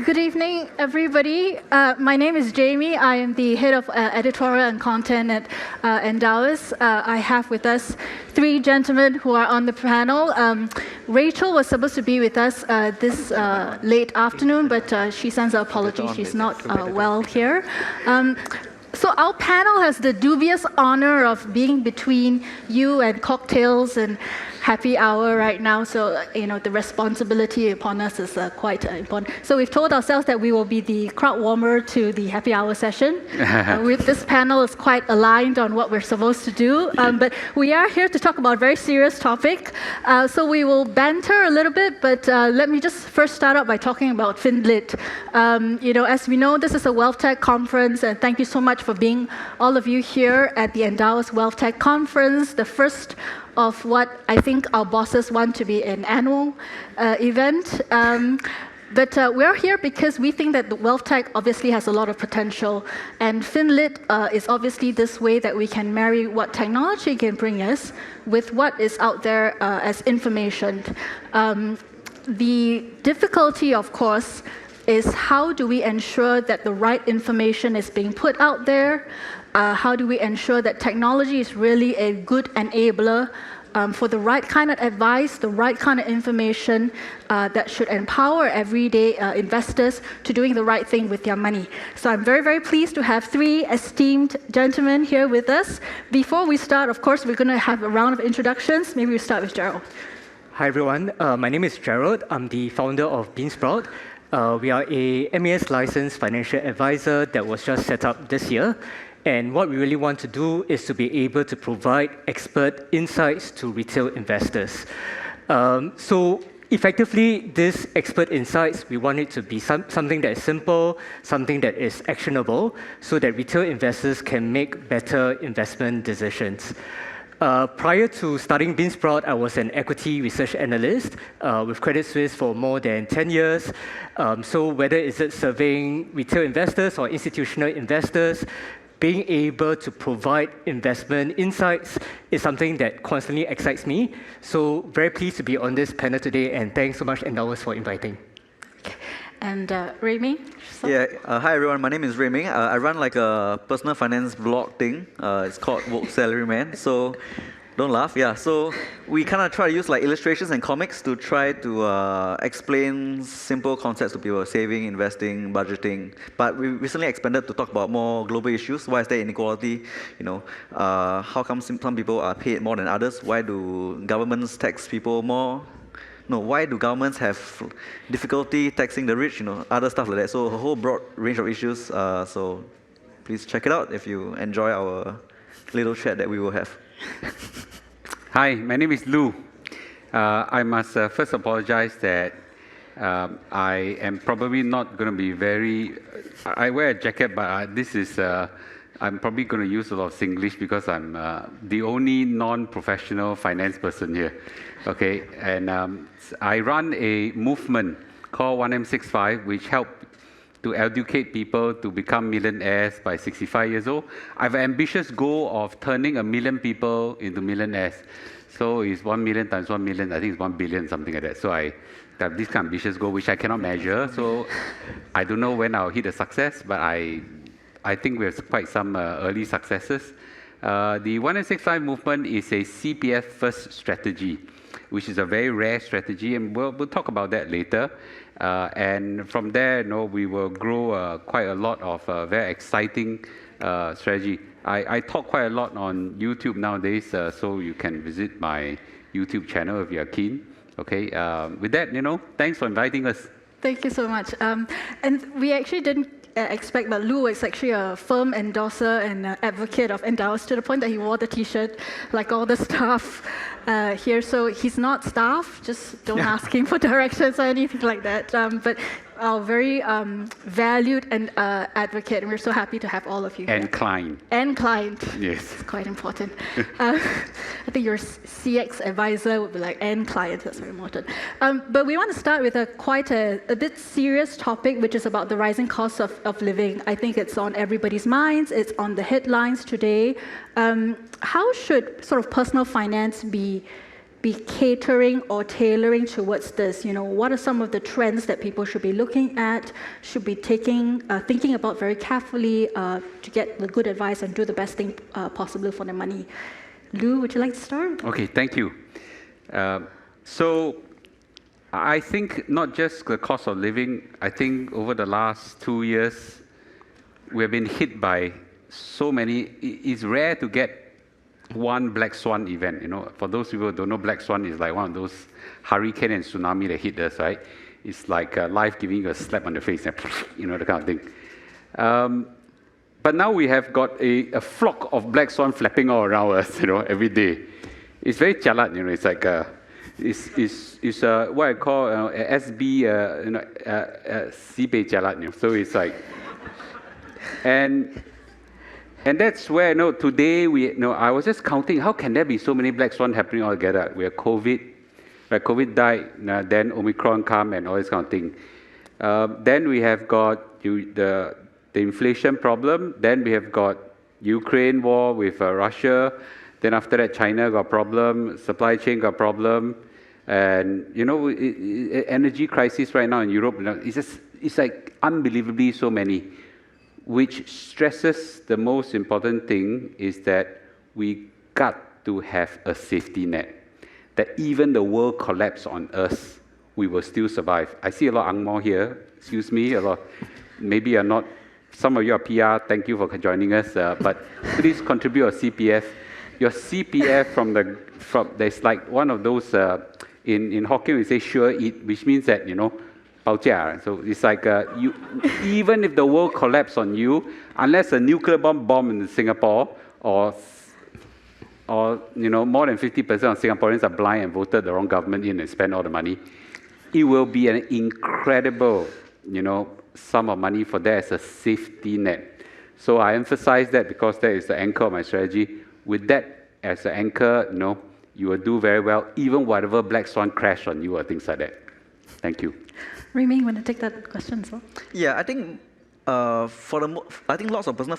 Good evening, everybody. My name is Jamie. I am the head of editorial and content at Endowus. I have with us three gentlemen who are on the panel. Rachel was supposed to be with us this late afternoon, but she sends her apologies. She's not well here. So our panel has the dubious honor of being between you and cocktails and happy hour right now, so the responsibility upon us is quite important. So we've told ourselves that we will be the crowd warmer to the happy hour session. With this panel is quite aligned on what we're supposed to do, but we are here to talk about a very serious topic. So we will banter a little bit, but let me just first start out by talking about Finlit. As we know, this is a WealthTech conference, and thank you so much for being all of you here at the Endowus WealthTech conference, the first of what I think our bosses want to be an annual event. But we're here because we think that the WealthTech obviously has a lot of potential, and Finlit is obviously this way that we can marry what technology can bring us with what is out there as information. The difficulty, of course, is how do we ensure that the right information is being put out there? How do we ensure that technology is really a good enabler for the right kind of advice, the right kind of information that should empower everyday investors to doing the right thing with their money? So I'm very, very pleased to have three esteemed gentlemen here with us. Before we start, of course, we're going to have a round of introductions. Maybe we'll start with Gerald. Hi, everyone. My name is Gerald. I'm the founder of Beansprout. We are a MAS licensed financial advisor that was just set up this year. And what we really want to do is to be able to provide expert insights to retail investors. So effectively, this expert insights, we want it to be something that is simple, something that is actionable, so that retail investors can make better investment decisions. Prior to starting Beansprout, I was an equity research analyst with Credit Suisse for more than 10 years. So whether it's serving retail investors or institutional investors, being able to provide investment insights is something that constantly excites me. So very pleased to be on this panel today, and thanks so much, Endowus, for inviting. And Remy? Yeah, hi everyone, my name is Remy. I run like a personal finance blog thing. It's called Woke Salaryman, so don't laugh. Yeah, so we kind of try to use like illustrations and comics to try to explain simple concepts to people: saving, investing, budgeting. But we recently expanded to talk about more global issues. Why is there inequality? How come some people are paid more than others? Why do governments tax people more? No, why do governments have difficulty taxing the rich? Other stuff like that. So a whole broad range of issues. So please check it out if you enjoy our little chat that we will have. Hi, my name is Lou. I must first apologize that I am probably not going to be very... I wear a jacket, but this is... I'm probably going to use a lot of Singlish because I'm the only non-professional finance person here. Okay, and I run a movement called 1M65, which helps to educate people to become millionaires by 65 years old. I have an ambitious goal of turning 1 million people into millionaires. So it's 1 million times 1 million, I think it's 1 billion, something like that. So I have this kind of ambitious goal, which I cannot measure. So I don't know when I'll hit a success, but I think we have quite some early successes. The 1M65 movement is a CPF first strategy, which is a very rare strategy, and we'll talk about that later. And from there, we will grow quite a lot of very exciting strategy. I talk quite a lot on YouTube nowadays, so you can visit my YouTube channel if you are keen. Okay, with that, thanks for inviting us. Thank you so much. And we actually didn't expect that Lou is actually a firm endorser and advocate of Endowus, to the point that he wore the T-shirt like all the staff here. So he's not staff, just don't ask him for directions or anything like that. But our very valued and advocate, and we're so happy to have all of you here. And client. And client. Yes. It's quite important. I think your CX advisor would be like, and client, that's very important. But we want to start with quite a bit serious topic, which is about the rising cost of living. I think it's on everybody's minds. It's on the headlines today. How should sort of personal finance be be catering or tailoring towards this? What are some of the trends that people should be looking at, should be thinking about very carefully to get the good advice and do the best thing possible for their money? Lou, would you like to start? Okay, thank you. So I think not just the cost of living, I think over the last 2 years, we have been hit by so many. It's rare to get one black swan event. For those people who don't know, black swan is like one of those hurricane and tsunami that hit us, right? It's like life giving you a slap on the face, that kind of thing. But now we have got a flock of black swan flapping all around us, every day. It's very chalat, it's like it's what I call SB, Sibei chalat, so it's like, and that's where, today I was just counting, how can there be so many black swan happening all together? We have COVID, COVID died, then Omicron come and all this kind of thing. Then we have got the inflation problem, then we have got Ukraine war with Russia, then after that China got problem, supply chain got problem, and energy crisis right now in Europe, it's like unbelievably so many, which stresses the most important thing is that we got to have a safety net, that even the world collapse on us, we will still survive. I see a lot of Ang Mo here, excuse me, maybe you're not, some of you are PR, thank you for joining us, but please contribute your CPF. Your CPF there's like one of those, in Hokkien we say sure eat, which means that, bao jia. So it's like, even if the world collapse on you, unless a nuclear bomb in Singapore, or more than 50% of Singaporeans are blind and voted the wrong government in and spend all the money, it will be an incredible, sum of money for that as a safety net. So I emphasize that because that is the anchor of my strategy. With that as an anchor, you will do very well, even whatever black swan crash on you or things like that. Thank you. Remy, you want to take that question as well? Yeah, I think I think lots of personal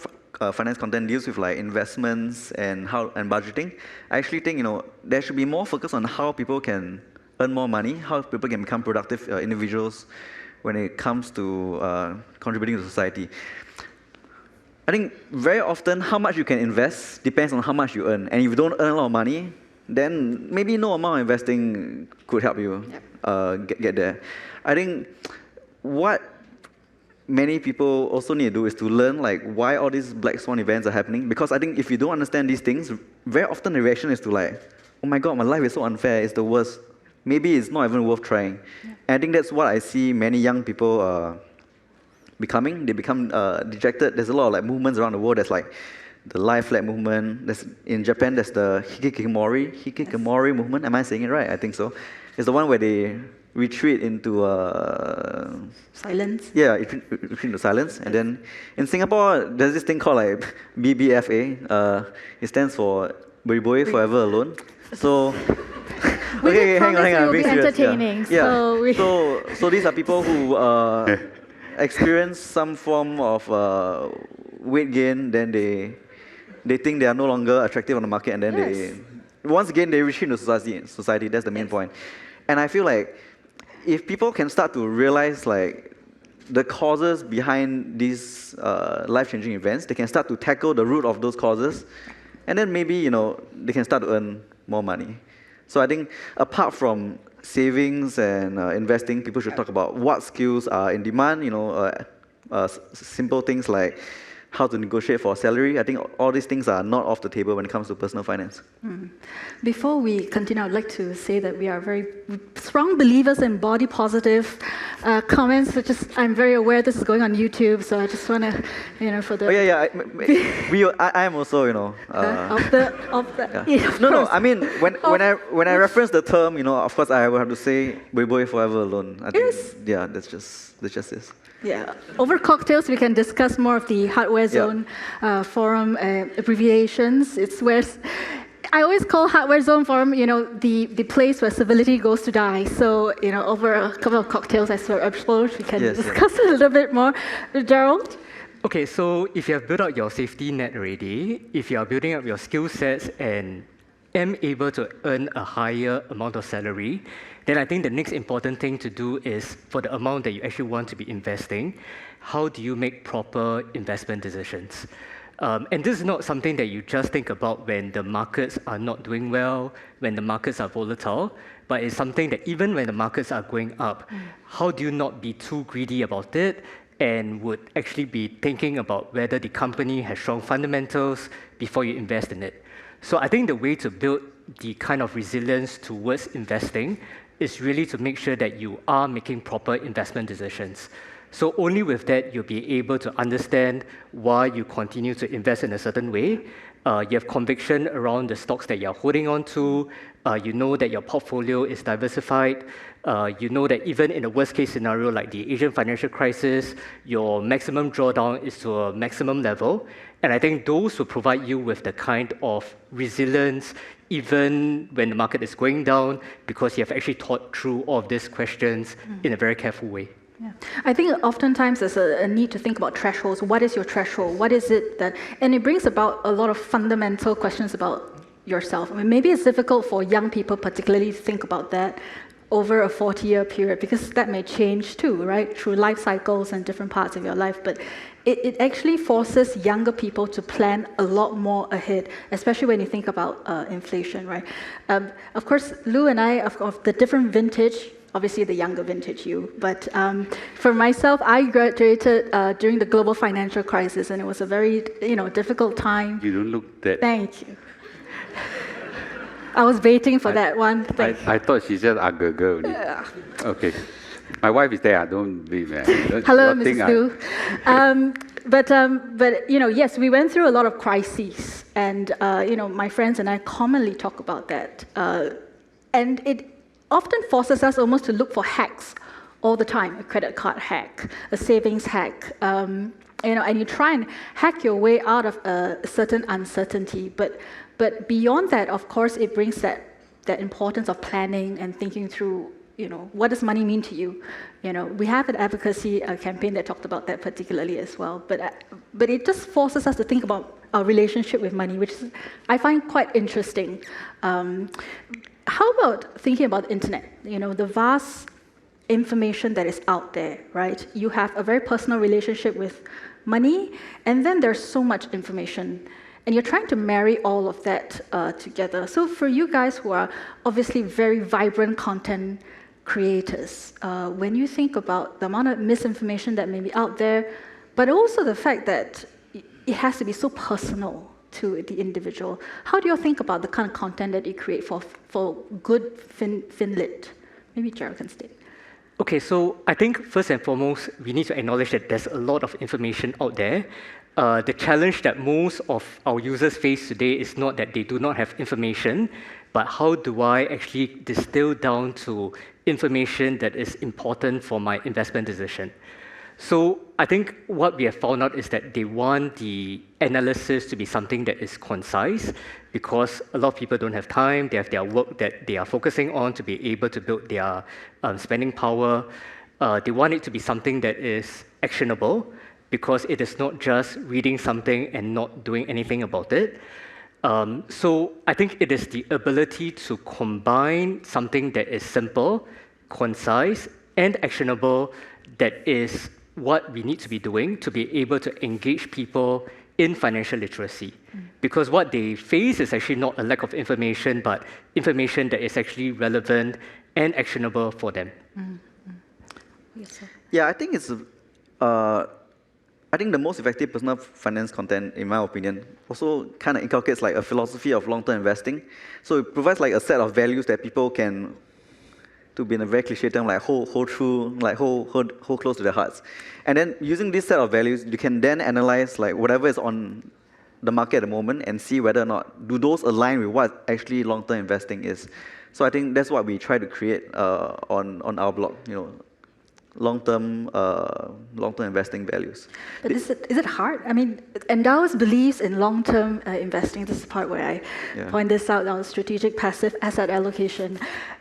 finance content deals with like investments and budgeting. I actually think there should be more focus on how people can earn more money, how people can become productive individuals when it comes to contributing to society. I think very often how much you can invest depends on how much you earn. And if you don't earn a lot of money, then maybe no amount of investing could help you get there. I think what many people also need to do is to learn why all these black swan events are happening. Because I think if you don't understand these things, very often the reaction is to oh my God, my life is so unfair, it's the worst. Maybe it's not even worth trying. Yeah. And I think that's what I see many young people becoming. They become dejected. There's a lot of movements around the world. There's the Life Flat movement. In Japan, there's the Hikikomori movement. Am I saying it right? I think so. It's the one where they retreat into silence. Yeah, retreat into silence. And then in Singapore, there's this thing called BBFA. It stands for Bui Bui Forever Alone. So. Okay, hang on. I'm being serious. Entertaining. Yeah. So these are people who experience some form of weight gain. Then they think they are no longer attractive on the market, and then once again they retreat into society. That's the main point. And I feel like if people can start to realize the causes behind these life-changing events, they can start to tackle the root of those causes, and then maybe they can start to earn more money. So I think apart from savings and investing, people should talk about what skills are in demand. Simple things like how to negotiate for a salary. I think all these things are not off the table when it comes to personal finance. Before we continue, I would like to say that we are very strong believers in body positive comments. I'm very aware this is going on YouTube, so I just want to, for the... I am also, Yeah, No. I mean, when I reference the term, of course I will have to say "Bui Bui Forever Alone." I think, yeah, that's just this. Yeah, over cocktails we can discuss more of the Hardware Zone forum abbreviations. It's where I always call Hardware Zone forum, the place where civility goes to die. So, over a couple of cocktails, I suppose we can discuss it a little bit more. Gerald? Okay, so if you have built out your safety net already, if you are building up your skill sets and am able to earn a higher amount of salary, then I think the next important thing to do is for the amount that you actually want to be investing, how do you make proper investment decisions? And this is not something that you just think about when the markets are not doing well, when the markets are volatile, but it's something that even when the markets are going up, how do you not be too greedy about it and would actually be thinking about whether the company has strong fundamentals before you invest in it. So I think the way to build the kind of resilience towards investing is really to make sure that you are making proper investment decisions. So only with that, you'll be able to understand why you continue to invest in a certain way. You have conviction around the stocks that you're holding on to. You know that your portfolio is diversified. You know that even in a worst case scenario like the Asian financial crisis, your maximum drawdown is to a maximum level. And I think those will provide you with the kind of resilience even when the market is going down because you have actually thought through all of these questions in a very careful way. Yeah. I think oftentimes there's a need to think about thresholds. What is your threshold? What is it that, and it brings about a lot of fundamental questions about yourself. I mean, maybe it's difficult for young people particularly to think about that over a 40-year period because that may change too, right? Through life cycles and different parts of your life. But it actually forces younger people to plan a lot more ahead, especially when you think about inflation, right? Of course, Lou and I, of the different vintage, obviously the younger vintage you, but for myself, I graduated during the global financial crisis, and it was a very difficult time. You don't look that. Thank you. I was waiting for that one. I thought she said ugly girl. Yeah. Okay. My wife is there. Don't be mad. Hello, Mrs. Liu. But yes, we went through a lot of crises, and my friends and I commonly talk about that, and it often forces us almost to look for hacks all the time. A credit card hack, a savings hack, and you try and hack your way out of a certain uncertainty. But beyond that, of course, it brings that importance of planning and thinking through. What does money mean to you? We have an advocacy campaign that talked about that particularly as well. But it just forces us to think about our relationship with money, which I find quite interesting. How about thinking about the internet? The vast information that is out there, right? You have a very personal relationship with money, and then there's so much information. And you're trying to marry all of that together. So for you guys who are obviously very vibrant content creators, when you think about the amount of misinformation that may be out there, but also the fact that it has to be so personal to the individual, how do you think about the kind of content that you create for good Finlit? Maybe Gerald can state. Okay, so I think first and foremost, we need to acknowledge that there's a lot of information out there. The challenge that most of our users face today is not that they do not have information, but how do I actually distill down to information that is important for my investment decision? So I think what we have found out is that they want the analysis to be something that is concise because a lot of people don't have time. They have their work that they are focusing on to be able to build their spending power. They want it to be something that is actionable because it is not just reading something and not doing anything about it. So I think it is the ability to combine something that is simple, concise, and actionable that is what we need to be doing to be able to engage people in financial literacy. Because what they face is actually not a lack of information, but information that is actually relevant and actionable for them. Yes, sir. Yeah, I think it's I think the most effective personal finance content, in my opinion, also kind of inculcates like a philosophy of long-term investing. So it provides like a set of values that people can, to be in a very cliche term, like hold true, like hold close to their hearts. And then using this set of values, you can then analyze like whatever is on the market at the moment and see whether or not do those align with what actually long-term investing is. So I think that's what we try to create on our blog. Long-term investing values. But is it hard? I mean, Endows believes in long-term investing. This is the part where I point this out on strategic passive asset allocation.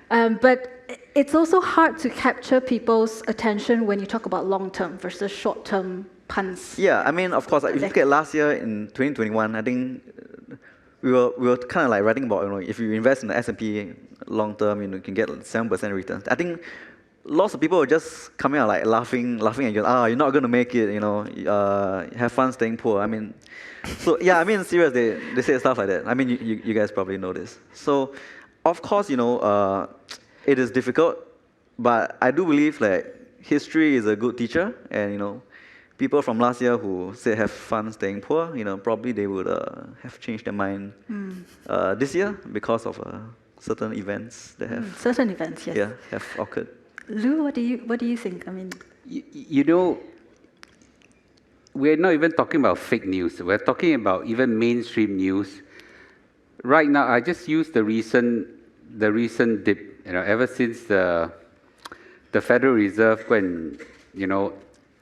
But it's also hard to capture people's attention when you talk about long-term versus short-term puns. Yeah, I mean, of course, if you look at last year in 2021, I think we were kind of like writing about, if you invest in the S&P long term, you can get 7% returns. I think lots of people were just coming out like laughing at you. You're not going to make it. Have fun staying poor. I mean, so yeah, I mean, serious. They say stuff like that. I mean, you guys probably know this. So, of course, it is difficult, but I do believe like history is a good teacher, and people from last year who said have fun staying poor, probably they would have changed their mind this year because of certain events that have certain events, yes. have occurred. Lou, what do you think? I mean, we're not even talking about fake news. We're talking about even mainstream news. Right now, I just use the recent dip. Ever since the Federal Reserve when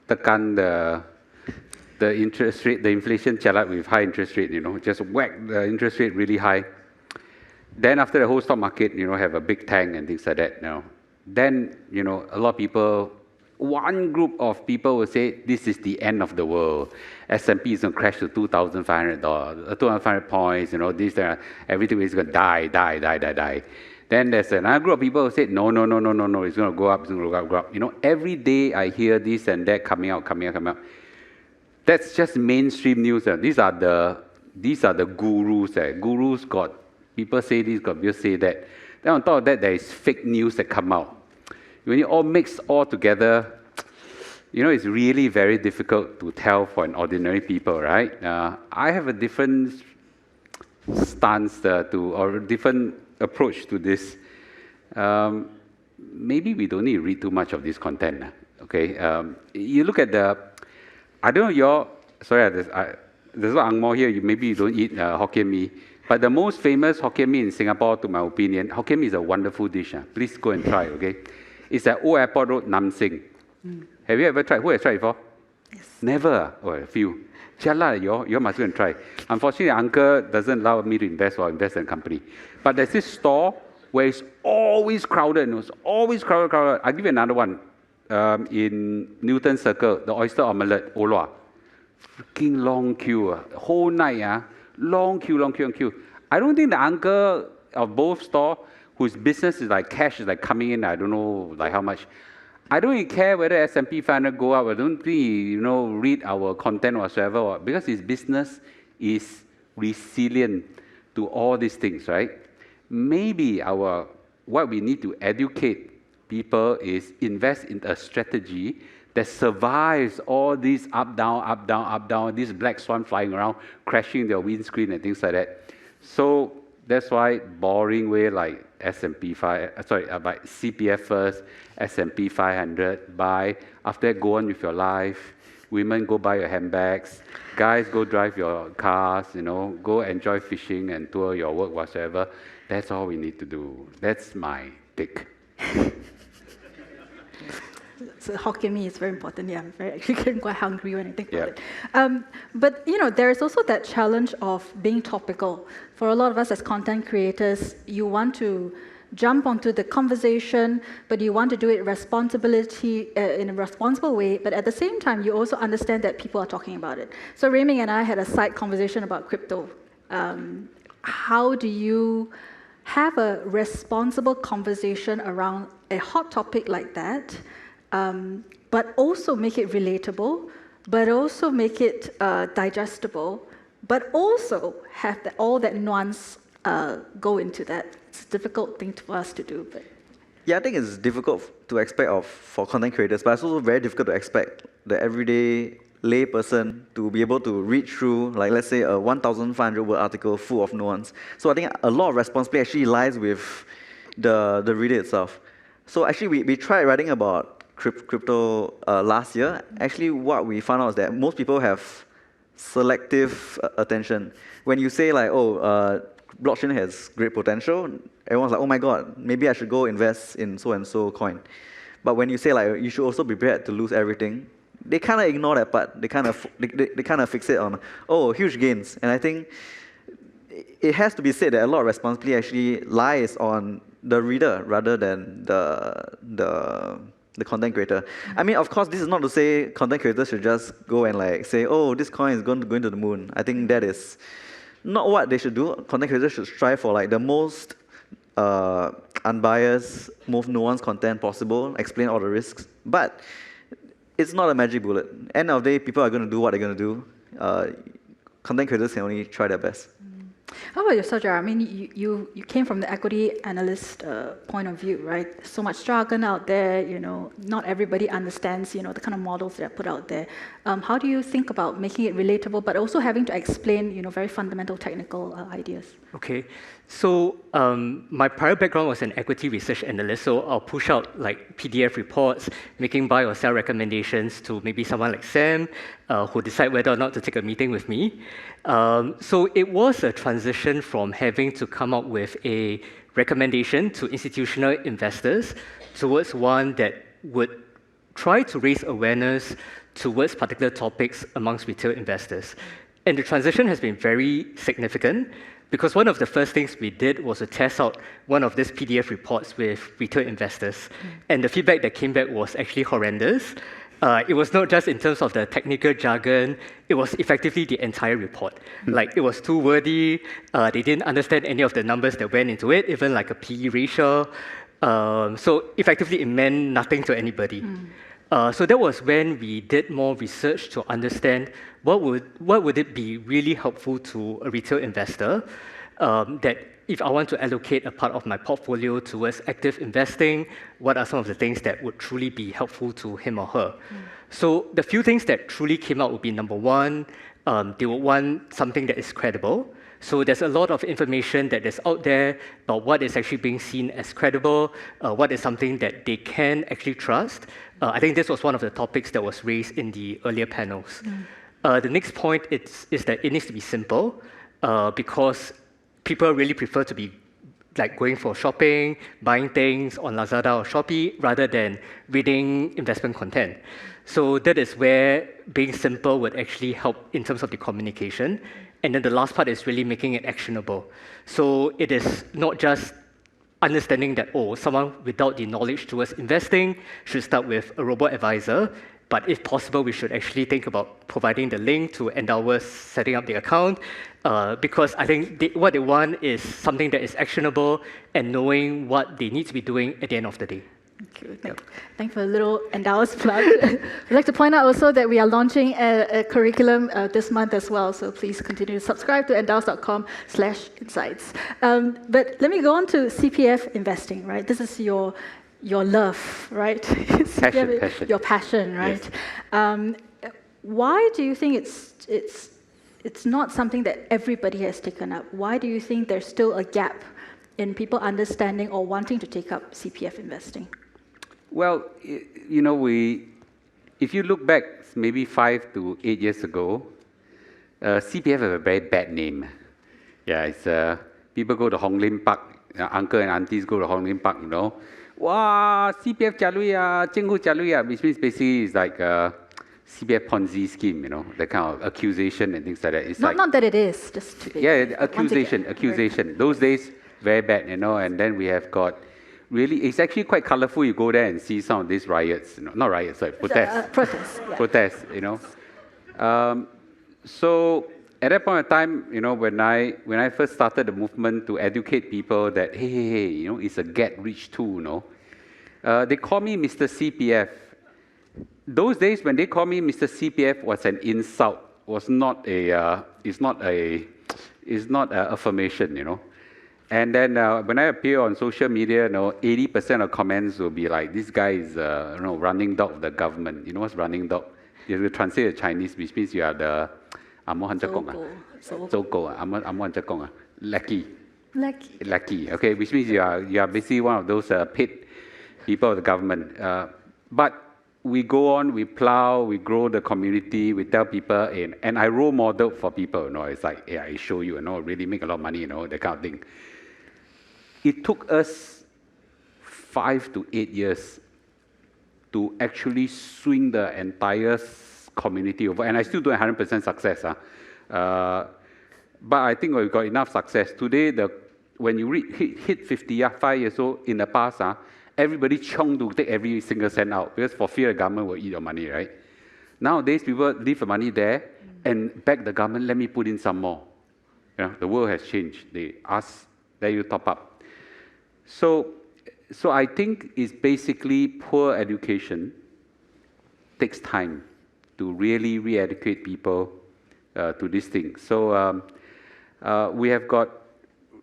tekan the interest rate, the inflation chalat with high interest rate, just whack the interest rate really high. Then after the whole stock market, have a big tank and things like that. Then, a lot of people, one group of people will say, this is the end of the world. S&P is going to crash to $2,500 points, this, that, everything is going to die. Then there's another group of people who say, no, it's going to go up, go up. Every day I hear this and that coming out. That's just mainstream news. These are the gurus. Gurus got, people say this, got people say that. Then on top of that, there is fake news that come out. When you all mix all together, it's really very difficult to tell for an ordinary people, right? I have a different stance or a different approach to this. Maybe we don't need to read too much of this content, okay? You look at I don't know there's no Ang Mo here, maybe you don't eat Hokkien Mee, but the most famous Hokkien Mee in Singapore, to my opinion, Hokkien Mee is a wonderful dish. Please go and try, okay? It's at Old Airport Road, Nam Sing. Have you ever tried? Who has tried before? yes. Never. Oh, a few. Chala, you must go and try. Unfortunately, uncle doesn't allow me to invest in a company. But there's this store where it's always crowded. It's always crowded. I'll give you another one. In Newton Circle, the oyster omelette, Olua. Freaking long queue. Whole night, long queue. I don't think the uncle of both store, whose business is like cash is like coming in, I don't know like how much. I don't even care whether S&P 500 go up. I don't really, read our content whatsoever, because his business is resilient to all these things, right? Maybe what we need to educate people is invest in a strategy that survives all these up, down, these black swan flying around, crashing their windscreen and things like that. So that's why boring way like S&P buy CPF first, S&P 500, buy. After that, go on with your life. Women, go buy your handbags. Guys, go drive your cars, go enjoy fishing and tour your work whatsoever. That's all we need to do. That's my take. So Hokkien Mee is very important. Yeah, I'm actually getting quite hungry when I think about it. But there is also that challenge of being topical. For a lot of us as content creators, you want to jump onto the conversation, but you want to do it in a responsible way. But at the same time, you also understand that people are talking about it. So Rayming and I had a side conversation about crypto. How do you have a responsible conversation around a hot topic like that? But also make it relatable, but also make it digestible, but also have all that nuance go into that. It's a difficult thing for us to do. But yeah, I think it's difficult to expect for content creators, but it's also very difficult to expect the everyday lay person to be able to read through, like let's say a 1,500 word article full of nuance. So I think a lot of responsibility actually lies with the reader itself. So actually we tried writing about crypto last year. Actually, what we found out is that most people have selective attention. When you say like, blockchain has great potential, everyone's like, oh my god, maybe I should go invest in so and so coin. But when you say like, you should also be prepared to lose everything, they kind of ignore that part. They kind of fixate on huge gains. And I think it has to be said that a lot of responsibility actually lies on the reader rather than the content creator. I mean, of course, this is not to say content creators should just go and like say, this coin is going to go into the moon. I think that is not what they should do. Content creators should strive for like the most unbiased, most nuanced content possible, explain all the risks. But it's not a magic bullet. End of the day, people are going to do what they're going to do. Content creators can only try their best. How about yourself, Jared? I mean, you came from the equity analyst point of view, right? So much jargon out there, not everybody understands, the kind of models that are put out there. How do you think about making it relatable, but also having to explain, very fundamental technical ideas? Okay, so my prior background was an equity research analyst, so I'll push out like PDF reports, making buy or sell recommendations to maybe someone like Sam, who decide whether or not to take a meeting with me. So it was a transition from having to come up with a recommendation to institutional investors towards one that would try to raise awareness towards particular topics amongst retail investors. And the transition has been very significant because one of the first things we did was to test out one of these PDF reports with retail investors. And the feedback that came back was actually horrendous. It was not just in terms of the technical jargon, it was effectively the entire report. Like, it was too wordy, they didn't understand any of the numbers that went into it, even like a PE ratio. So effectively, it meant nothing to anybody. So that was when we did more research to understand what would it be really helpful to a retail investor that if I want to allocate a part of my portfolio towards active investing, what are some of the things that would truly be helpful to him or her? So the few things that truly came out would be, number one, they would want something that is credible. So there's a lot of information that is out there about what is actually being seen as credible, what is something that they can actually trust. I think this was one of the topics that was raised in the earlier panels. The next point is that it needs to be simple because people really prefer to be like going for shopping, buying things on Lazada or Shopee rather than reading investment content. So that is where being simple would actually help in terms of the communication. And then the last part is really making it actionable. So it is not just understanding that, someone without the knowledge towards investing should start with a robo-advisor, but if possible, we should actually think about providing the link to Endowers setting up the account, because I think what they want is something that is actionable and knowing what they need to be doing at the end of the day. Thank you. Thanks for a little Endowers plug. I'd like to point out also that we are launching a curriculum this month as well, so please continue to subscribe to endowers.com/insights. But let me go on to CPF investing, right? This is your love, right? Passion. Your passion, right? Yes. Why do you think it's not something that everybody has taken up? Why do you think there's still a gap in people understanding or wanting to take up CPF investing? Well, if you look back maybe 5 to 8 years ago, CPF have a very bad name. Yeah, it's people go to Hong Lim Park, uncle and aunties go to Hong Lim Park, wow, CPF Chalui, Chengu Chalui, which means basically it's like a CPF Ponzi scheme, that kind of accusation and things like that. It's not that it is, just to be... Yeah, accusation. Those days, very bad, and then we have got really, it's actually quite colorful. You go there and see some of these riots, not riots, sorry, protests. Protests, So at that point of time, when I first started the movement to educate people that, hey, it's a get-rich tool, they call me Mr. CPF. Those days when they call me Mr. CPF was an insult, it's not an affirmation, And then when I appear on social media, 80% of comments will be like, this guy is running dog of the government. You know what's running dog? You have to translate the Chinese, which means you are the lackey, okay, which means you are basically one of those paid people of the government. But we go on, we plow, we grow the community, we tell people, and I role model for people, it's like, yeah, I show you, really make a lot of money, that kind of thing. It took us 5 to 8 years to actually swing the entire community over, and I still don't have 100% success. But I think we've got enough success. Today, when you hit 50, 5 years old, in the past, everybody chung to take every single cent out because for fear the government will eat your money, right? Nowadays, people leave the money there and beg the government, let me put in some more. The world has changed. They ask, let you top up. So I think it's basically poor education takes time to really re-educate people to this thing. So we have got,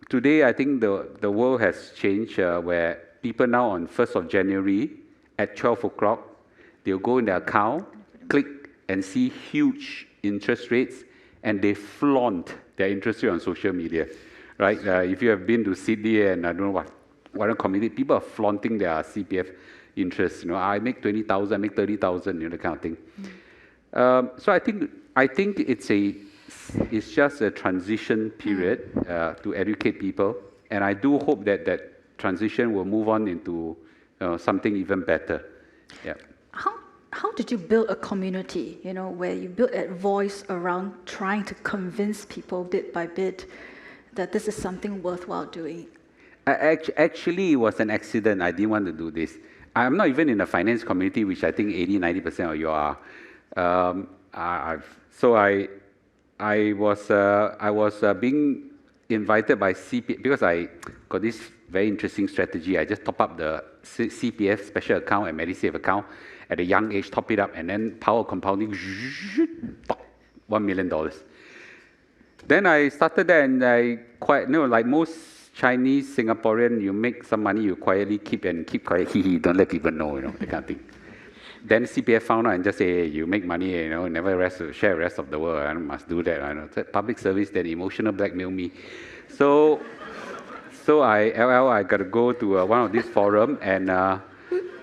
today I think the world has changed where people now on 1st of January at 12 o'clock, they'll go in their account, click and see huge interest rates, and they flaunt their interest rate on social media, right? If you have been to Sydney and I don't know what community, people are flaunting their CPF interest. I make 20,000, I make 30,000, that kind of thing. So I think it's just a transition period to educate people, and I do hope that transition will move on into something even better. Yeah. How did you build a community, where you built a voice around trying to convince people bit by bit that this is something worthwhile doing? Actually, it was an accident. I didn't want to do this. I'm not even in the finance community, which I think 80-90% of you are. I was being invited by CPF because I got this very interesting strategy. I just top up the CPF special account and MediSave account at a young age, top it up, and then power compounding, $1 million. Then I started that, and I like most Chinese, Singaporean, you make some money, you quietly keep quiet, don't let people know, that kind of thing. Then CPF found out and just say, hey, you make money, never share the rest of the world, I must do that. It's public service, then emotional blackmail me. So I got to go to one of these forums, and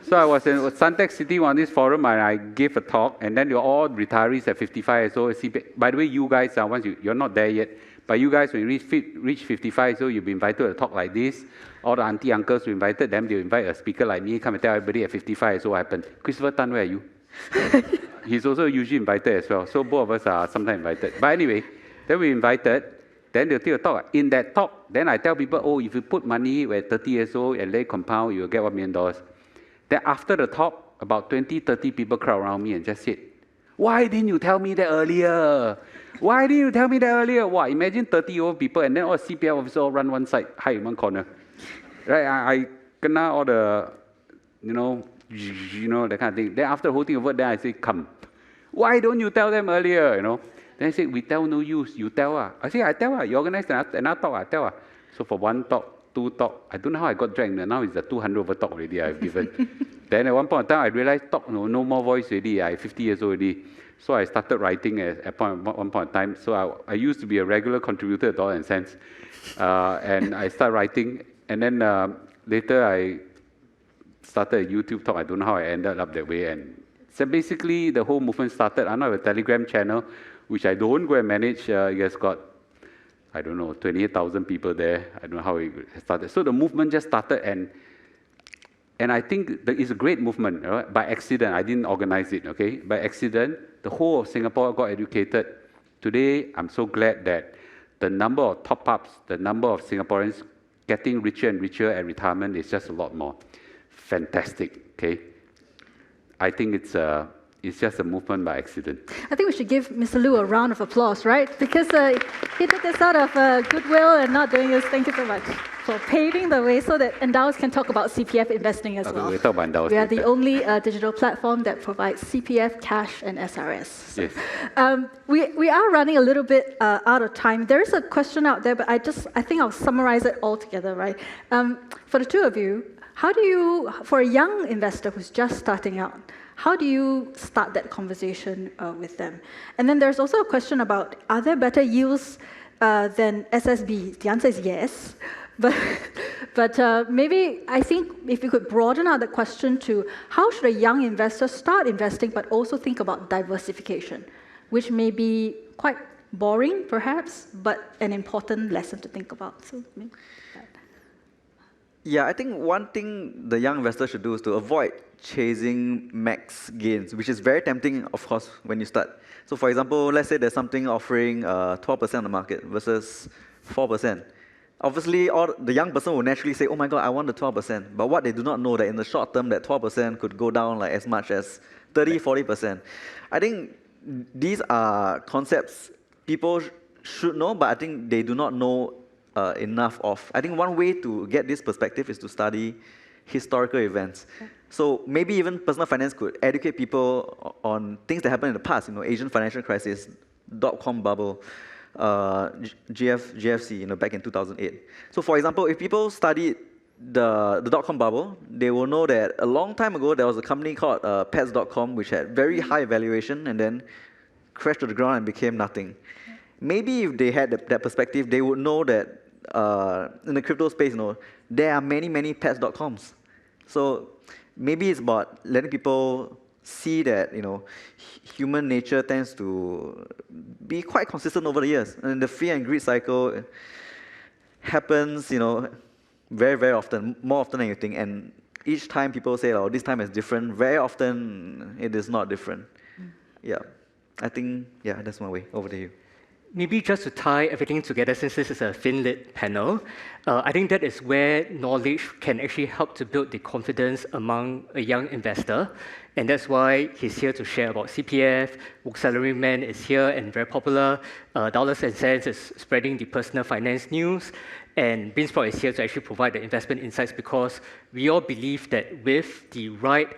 so I was in Suntec City, one of these forum, and I gave a talk, and then you're all retirees at 55 years old. By the way, you guys, once you're not there yet, but you guys, when you reach 55 years old, you'll be invited to a talk like this. All the auntie, uncles who invited them, they'll invite a speaker like me, come and tell everybody at 55 years old what happened. Christopher Tan, where are you? He's also usually invited as well. So both of us are sometimes invited. But anyway, then we invited. Then they'll take a talk. In that talk, then I tell people, oh, if you put money at 30 years old and let it compound, you'll get $1 million. Then after the talk, about 20, 30 people crowd around me and just said, why didn't you tell me that earlier? Why didn't you tell me that earlier? Wow, imagine 30-year-old people, and then all CPF officers all run one side, hide in one corner. Right? I kena all the, that kind of thing. Then after the whole thing over, then I say, come. Why don't you tell them earlier, Then I say, we tell no use, you tell. I say, I tell. You organize another talk, I tell. So for one talk, two talk, I don't know how I got dragged. Now it's the 200 over talk already I've given. Then at one point in time, I realized talk, no more voice already. I'm 50 years old already. So I started writing at one point in time. So I used to be a regular contributor at Dollar & Cents. And I started writing. And then later I started a YouTube talk. I don't know how I ended up that way. And so basically, the whole movement started. I now have a Telegram channel, which I don't go and manage. It has got, I don't know, 28,000 people there. I don't know how it started. So the movement just started, and I think it's a great movement, right? By accident. I didn't organize it, okay? By accident, the whole of Singapore got educated. Today, I'm so glad that the number of top-ups, the number of Singaporeans getting richer and richer at retirement is just a lot more. Fantastic, okay? I think it's just a movement by accident. I think we should give Mr. Liu a round of applause, right? Because he did this out of goodwill and not doing this. Thank you so much for paving the way so that Endows can talk about CPF investing as well. We'll talk about Endows. We are the only digital platform that provides CPF, cash, and SRS. So, yes. We are running a little bit out of time. There is a question out there, but I think I'll summarize it all together, right? For the two of you, how do you, for a young investor who's just starting out, how do you start that conversation with them? And then there's also a question about, are there better yields than SSB? The answer is yes. But maybe I think if you could broaden out the question to how should a young investor start investing, but also think about diversification, which may be quite boring, perhaps, but an important lesson to think about. So maybe that. Yeah, I think one thing the young investor should do is to avoid chasing max gains, which is very tempting, of course, when you start. So for example, let's say there's something offering 12% on the market versus 4%. Obviously, the young person will naturally say, oh my God, I want the 12%. But what they do not know that in the short term, that 12% could go down like as much as 30, 40%. I think these are concepts people should know, but I think they do not know enough of. I think one way to get this perspective is to study historical events. So maybe even personal finance could educate people on things that happened in the past, Asian financial crisis, dot-com bubble, GFC, back in 2008. So for example, if people studied the dot-com bubble, they will know that a long time ago, there was a company called pets.com, which had very high valuation and then crashed to the ground and became nothing. Maybe if they had that perspective, they would know that in the crypto space, there are many, many pets.coms. So maybe it's about letting people see that, human nature tends to be quite consistent over the years. And the fear and greed cycle happens, very, very often, more often than you think. And each time people say, oh, this time is different, very often it is not different. Yeah. I think, that's one way. Over to you. Maybe just to tie everything together, since this is a Finlit panel, I think that is where knowledge can actually help to build the confidence among a young investor. And that's why he's here to share about CPF. Salaryman is here and very popular. Dollars and Cents is spreading the personal finance news. And Beansprout is here to actually provide the investment insights, because we all believe that with the right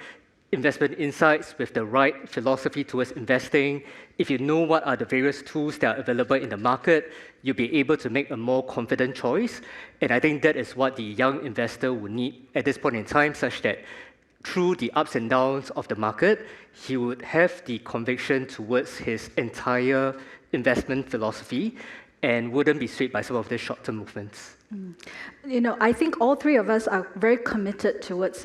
investment insights, with the right philosophy towards investing, if you know what are the various tools that are available in the market, you'll be able to make a more confident choice. And I think that is what the young investor would need at this point in time, such that through the ups and downs of the market, he would have the conviction towards his entire investment philosophy and wouldn't be swayed by some of the short-term movements. I think all three of us are very committed towards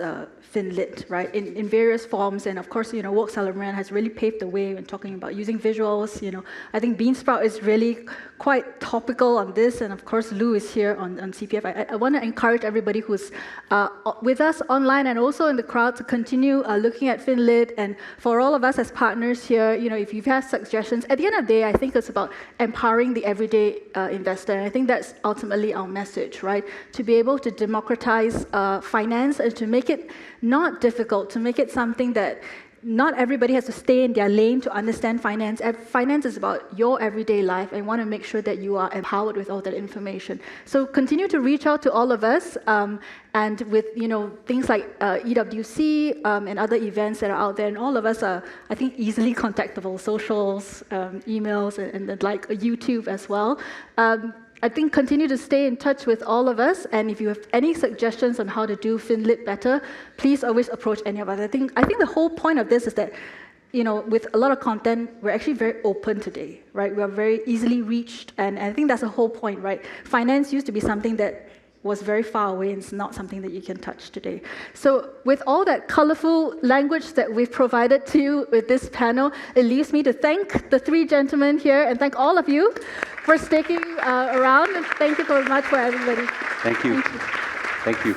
Finlit, right, in various forms. And of course, WealthTech has really paved the way when talking about using visuals. I think Beansprout is really quite topical on this. And of course, Lou is here on CPF. I want to encourage everybody who's with us online and also in the crowd to continue looking at Finlit. And for all of us as partners here, if you've had suggestions, at the end of the day, I think it's about empowering the everyday investor. And I think that's ultimately our message, right? To be able to democratize finance and to make it not difficult, to make it something that not everybody has to stay in their lane to understand finance. Finance is about your everyday life, and want to make sure that you are empowered with all that information. So continue to reach out to all of us, and with things like EWC and other events that are out there, and all of us are, I think, easily contactable, socials, emails, and like YouTube as well. I think continue to stay in touch with all of us, and if you have any suggestions on how to do Finlit better, please always approach any of us. I think the whole point of this is that, with a lot of content, we're actually very open today, right? We are very easily reached, and I think that's the whole point, right? Finance used to be something that was very far away, and it's not something that you can touch today. So with all that colorful language that we've provided to you with this panel, it leaves me to thank the three gentlemen here and thank all of you for sticking around. And thank you very much for everybody. Thank you. Thank you.